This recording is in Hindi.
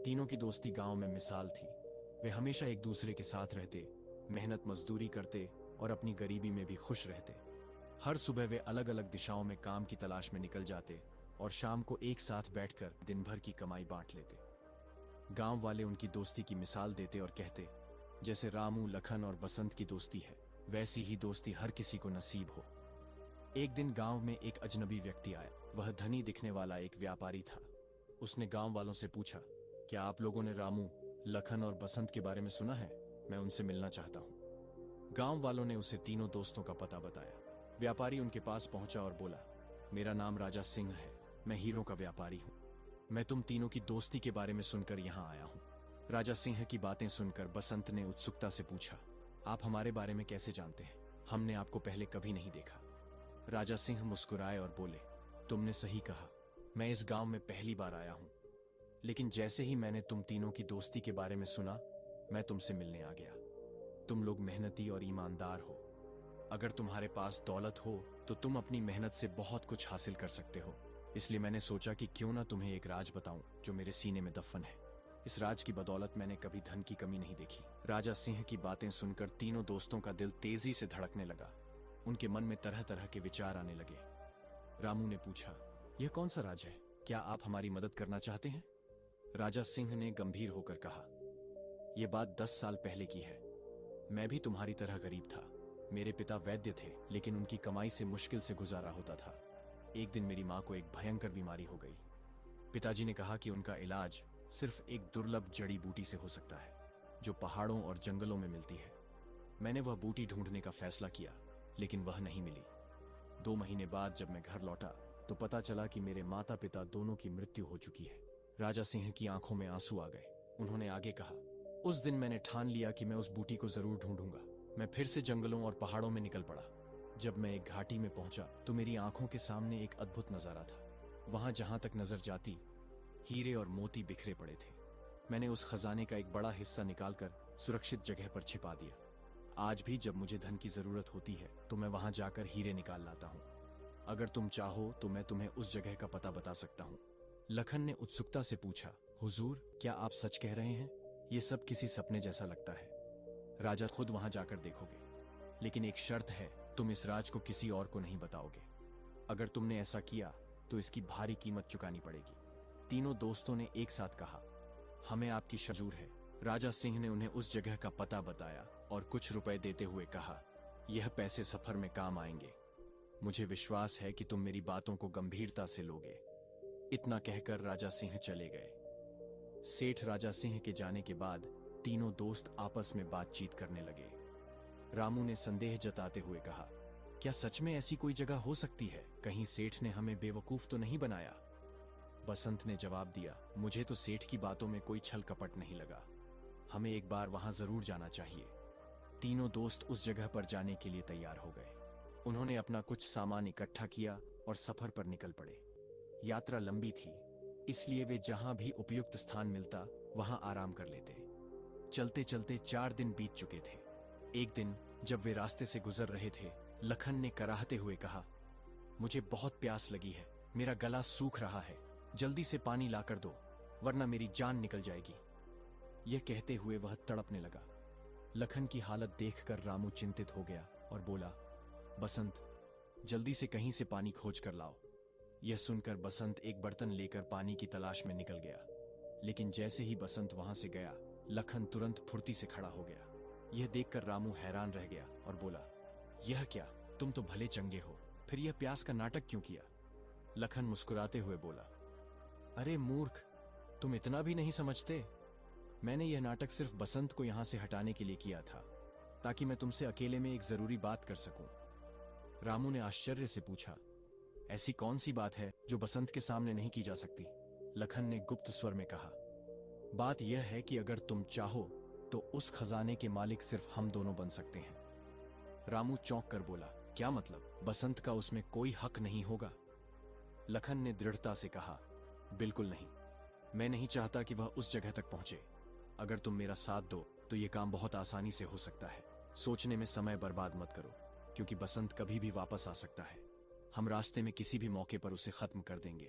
तीनों की दोस्ती गांव में मिसाल थी। वे हमेशा एक दूसरे के साथ रहते, मेहनत मजदूरी करते और अपनी गरीबी में भी खुश रहते। हर सुबह वे अलग अलग दिशाओं में काम की तलाश में निकल जाते और शाम को एक साथ बैठकर दिन भर की कमाई बांट लेते। गांव वाले उनकी दोस्ती की मिसाल देते और कहते, जैसे रामू, लखन और बसंत की दोस्ती है, वैसी ही दोस्ती हर किसी को नसीब हो। एक दिन गांव में एक अजनबी व्यक्ति आया। वह धनी दिखने वाला एक व्यापारी था। उसने गांव वालों से पूछा, क्या आप लोगों ने रामू, लखन और बसंत के बारे में सुना है? मैं उनसे मिलना चाहता हूं। गांव वालों ने उसे तीनों दोस्तों का पता बताया। व्यापारी उनके पास पहुंचा और बोला, मेरा नाम राजा सिंह है, मैं हीरों का व्यापारी हूं। मैं तुम तीनों की दोस्ती के बारे में सुनकर यहां आया हूं। राजा सिंह की बातें सुनकर बसंत ने उत्सुकता से पूछा, आप हमारे बारे में कैसे जानते हैं? हमने आपको पहले कभी नहीं देखा। राजा सिंह मुस्कुराए और बोले, तुमने सही कहा, मैं इस गांव में पहली बार आया हूं, लेकिन जैसे ही मैंने तुम तीनों की दोस्ती के बारे में सुना, मैं तुमसे मिलने आ गया। तुम लोग मेहनती और ईमानदार हो। अगर तुम्हारे पास दौलत हो तो तुम अपनी मेहनत से बहुत कुछ हासिल कर सकते हो। इसलिए मैंने सोचा कि क्यों ना तुम्हें एक राज बताऊं जो मेरे सीने में दफन है। इस राज की बदौलत मैंने कभी धन की कमी नहीं देखी। राजा सिंह की बातें सुनकर तीनों दोस्तों का दिल तेजी से धड़कने लगा। उनके मन में तरह तरह के विचार आने लगे। रामू ने पूछा, यह कौन सा राज है? क्या आप हमारी मदद करना चाहते हैं? राजा सिंह ने गंभीर होकर कहा, यह बात 10 साल पहले की है। मैं भी तुम्हारी तरह गरीब था। मेरे पिता वैद्य थे, लेकिन उनकी कमाई से मुश्किल से गुजारा होता था। एक दिन मेरी मां को एक भयंकर बीमारी हो गई। पिताजी ने कहा कि उनका इलाज सिर्फ एक दुर्लभ जड़ी बूटी से हो सकता है, जो पहाड़ों और जंगलों में मिलती है। मैंने वह बूटी ढूंढने का फैसला किया, लेकिन वह नहीं मिली। 2 महीने बाद जब मैं घर लौटा तो पता चला कि मेरे माता पिता दोनों की मृत्यु हो चुकी है। राजा सिंह की आंखों में आंसू आ गए। उन्होंने आगे कहा, उस दिन मैंने ठान लिया कि मैं उस बूटी को जरूर ढूंढूंगा। मैं फिर से जंगलों और पहाड़ों में निकल पड़ा। जब मैं एक घाटी में पहुंचा तो मेरी आंखों के सामने एक अद्भुत नजारा था। वहां जहां तक नजर जाती, हीरे और मोती बिखरे पड़े थे। मैंने उस खजाने का एक बड़ा हिस्सा निकालकर सुरक्षित जगह पर छिपा दिया। आज भी जब मुझे धन की जरूरत होती है तो मैं वहां जाकर हीरे निकाल लाता हूं। अगर तुम चाहो तो मैं तुम्हें उस जगह का पता बता सकता हूं। लखन ने उत्सुकता से पूछा, हुजूर, क्या आप सच कह रहे हैं? यह सब किसी सपने जैसा लगता है। राजा, खुद वहां जाकर देखोगे, लेकिन एक शर्त है, तुम इस राज को किसी और को नहीं बताओगे। अगर तुमने ऐसा किया तो इसकी भारी कीमत चुकानी पड़ेगी। तीनों दोस्तों ने एक साथ कहा, हमें आपकी शजूर है। राजा सिंह ने उन्हें उस जगह का पता बताया और कुछ रुपए देते हुए कहा, यह पैसे सफर में काम आएंगे। मुझे विश्वास है कि तुम मेरी बातों को गंभीरता से लोगे। इतना कहकर राजा सिंह चले गए। सेठ राजा सिंह के जाने के बाद तीनों दोस्त आपस में बातचीत करने लगे। रामू ने संदेह जताते हुए कहा, क्या सच में ऐसी कोई जगह हो सकती है? कहीं सेठ ने हमें बेवकूफ तो नहीं बनाया? बसंत ने जवाब दिया, मुझे तो सेठ की बातों में कोई छल कपट नहीं लगा। हमें एक बार वहां जरूर जाना चाहिए। तीनों दोस्त उस जगह पर जाने के लिए तैयार हो गए। उन्होंने अपना कुछ सामान इकट्ठा किया और सफर पर निकल पड़े। यात्रा लंबी थी, इसलिए वे जहां भी उपयुक्त स्थान मिलता वहां आराम कर लेते। चलते चलते 4 दिन बीत चुके थे। एक दिन जब वे रास्ते से गुजर रहे थे, लखन ने कराहते हुए कहा, मुझे बहुत प्यास लगी है, मेरा गला सूख रहा है, जल्दी से पानी लाकर दो, वरना मेरी जान निकल जाएगी। यह कहते हुए वह तड़पने लगा। लखन की हालत देखकर रामू चिंतित हो गया और बोला, बसंत, जल्दी से कहीं से पानी खोज कर लाओ। यह सुनकर बसंत एक बर्तन लेकर पानी की तलाश में निकल गया, लेकिन जैसे ही बसंत वहां से गया, लखन तुरंत फुर्ती से खड़ा हो गया। यह देखकर रामू हैरान रह गया और बोला, यह क्या, तुम तो भले चंगे हो, फिर यह प्यास का नाटक क्यों किया? लखन मुस्कुराते हुए बोला, अरे मूर्ख, तुम इतना भी नहीं समझते। मैंने यह नाटक सिर्फ बसंत को यहां से हटाने के लिए किया था, ताकि मैं तुमसे अकेले में एक जरूरी बात कर सकूं। रामू ने आश्चर्य से पूछा, ऐसी कौन सी बात है जो बसंत के सामने नहीं की जा सकती? लखन ने गुप्त स्वर में कहा, बात यह है कि अगर तुम चाहो तो उस खजाने के मालिक सिर्फ हम दोनों बन सकते हैं। रामू चौंक कर बोला, क्या मतलब? बसंत का उसमें कोई हक नहीं होगा? लखन ने दृढ़ता से कहा, बिल्कुल नहीं। मैं नहीं चाहता कि वह उस जगह तक पहुंचे। अगर तुम मेरा साथ दो तो यह काम बहुत आसानी से हो सकता है। सोचने में समय बर्बाद मत करो, क्योंकि बसंत कभी भी वापस आ सकता है। हम रास्ते में किसी भी मौके पर उसे खत्म कर देंगे।